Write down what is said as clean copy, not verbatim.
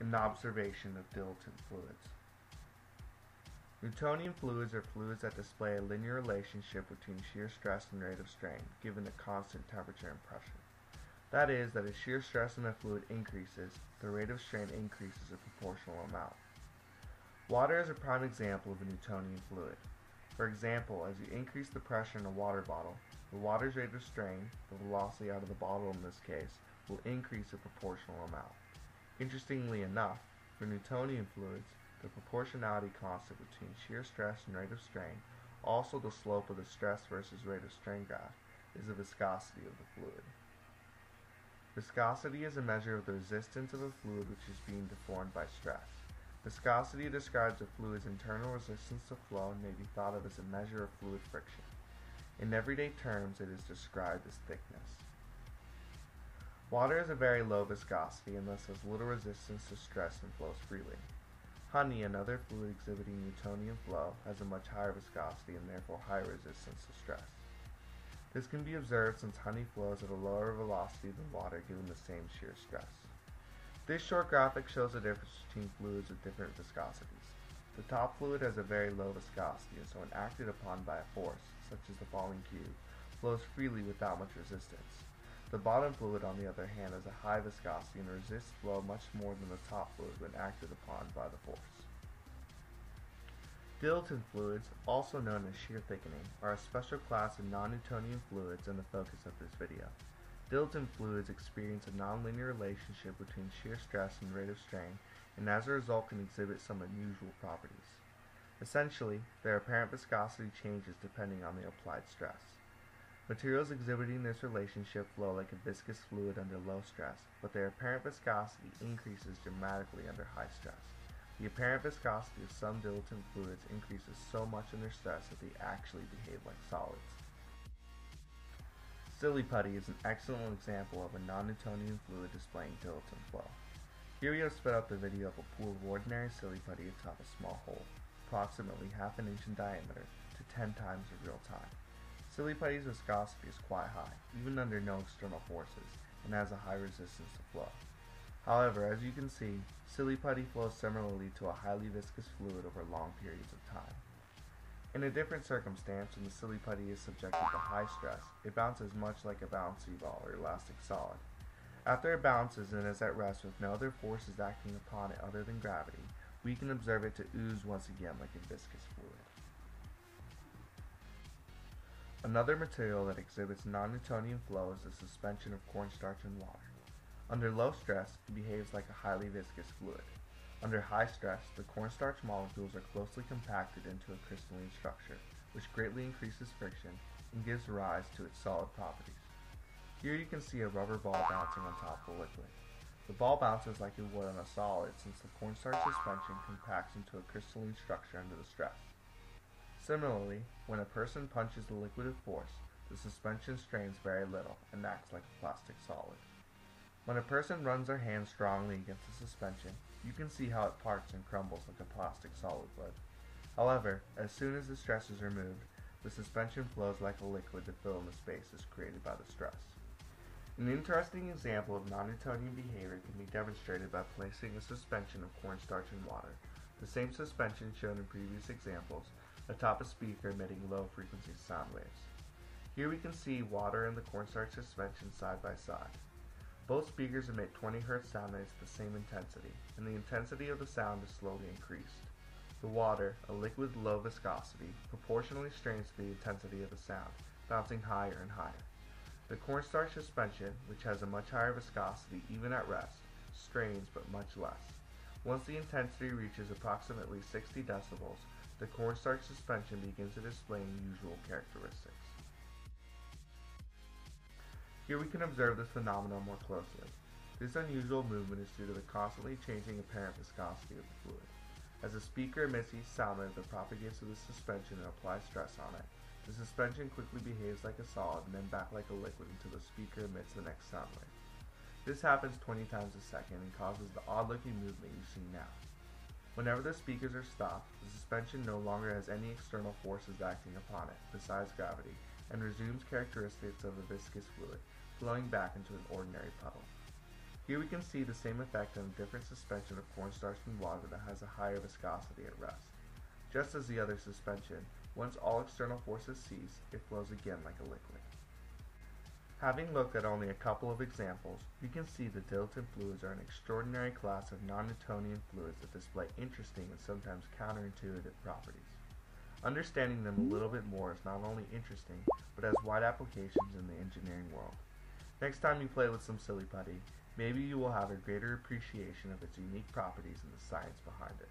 An observation of dilatant fluids. Newtonian fluids are fluids that display a linear relationship between shear stress and rate of strain, given a constant temperature and pressure. That is, that as shear stress in a fluid increases, the rate of strain increases a proportional amount. Water is a prime example of a Newtonian fluid. For example, as you increase the pressure in a water bottle, the water's rate of strain, the velocity out of the bottle in this case, will increase a proportional amount. Interestingly enough, for Newtonian fluids, the proportionality constant between shear stress and rate of strain, also the slope of the stress versus rate of strain graph, is the viscosity of the fluid. Viscosity is a measure of the resistance of a fluid which is being deformed by stress. Viscosity describes a fluid's internal resistance to flow and may be thought of as a measure of fluid friction. In everyday terms, it is described as thickness. Water has a very low viscosity and thus has little resistance to stress and flows freely. Honey, another fluid exhibiting Newtonian flow, has a much higher viscosity and therefore higher resistance to stress. This can be observed since honey flows at a lower velocity than water given the same shear stress. This short graphic shows the difference between fluids with different viscosities. The top fluid has a very low viscosity and so when acted upon by a force, such as the falling cube, flows freely without much resistance. The bottom fluid, on the other hand, has a high viscosity and resists flow much more than the top fluid when acted upon by the force. Dilatant fluids, also known as shear thickening, are a special class of non-Newtonian fluids and the focus of this video. Dilatant fluids experience a nonlinear relationship between shear stress and rate of strain, and as a result can exhibit some unusual properties. Essentially, their apparent viscosity changes depending on the applied stress. Materials exhibiting this relationship flow like a viscous fluid under low stress, but their apparent viscosity increases dramatically under high stress. The apparent viscosity of some dilatant fluids increases so much under stress that they actually behave like solids. Silly putty is an excellent example of a non-Newtonian fluid displaying dilatant flow. Here we have sped up the video of a pool of ordinary silly putty atop a small hole, approximately half an inch in diameter, to 10 times the real time. Silly putty's viscosity is quite high, even under no external forces, and has a high resistance to flow. However, as you can see, silly putty flows similarly to a highly viscous fluid over long periods of time. In a different circumstance, when the silly putty is subjected to high stress, it bounces much like a bouncy ball or elastic solid. After it bounces and is at rest with no other forces acting upon it other than gravity, we can observe it to ooze once again like a viscous fluid. Another material that exhibits non-Newtonian flow is the suspension of cornstarch in water. Under low stress, it behaves like a highly viscous fluid. Under high stress, the cornstarch molecules are closely compacted into a crystalline structure, which greatly increases friction and gives rise to its solid properties. Here you can see a rubber ball bouncing on top of the liquid. The ball bounces like it would on a solid since the cornstarch suspension compacts into a crystalline structure under the stress. Similarly, when a person punches the liquid with force, the suspension strains very little and acts like a plastic solid. When a person runs their hand strongly against the suspension, you can see how it parts and crumbles like a plastic solid would. However, as soon as the stress is removed, the suspension flows like a liquid to fill in the spaces created by the stress. An interesting example of non-Newtonian behavior can be demonstrated by placing a suspension of cornstarch in water, the same suspension shown in previous examples, atop a speaker emitting low-frequency sound waves. Here we can see water and the cornstarch suspension side by side. Both speakers emit 20 Hz sound waves at the same intensity, and the intensity of the sound is slowly increased. The water, a liquid with low viscosity, proportionally strains to the intensity of the sound, bouncing higher and higher. The cornstarch suspension, which has a much higher viscosity even at rest, strains but much less. Once the intensity reaches approximately 60 decibels, the cornstarch suspension begins to display unusual characteristics. Here we can observe this phenomenon more closely. This unusual movement is due to the constantly changing apparent viscosity of the fluid. As the speaker emits each sound wave that propagates through the suspension and applies stress on it, the suspension quickly behaves like a solid and then back like a liquid until the speaker emits the next sound wave. This happens 20 times a second and causes the odd-looking movement you see now. Whenever the speakers are stopped, the suspension no longer has any external forces acting upon it, besides gravity, and resumes characteristics of a viscous fluid, flowing back into an ordinary puddle. Here we can see the same effect on a different suspension of cornstarch in water that has a higher viscosity at rest. Just as the other suspension, once all external forces cease, it flows again like a liquid. Having looked at only a couple of examples, we can see that dilatant fluids are an extraordinary class of non-Newtonian fluids that display interesting and sometimes counterintuitive properties. Understanding them a little bit more is not only interesting, but has wide applications in the engineering world. Next time you play with some silly putty, maybe you will have a greater appreciation of its unique properties and the science behind it.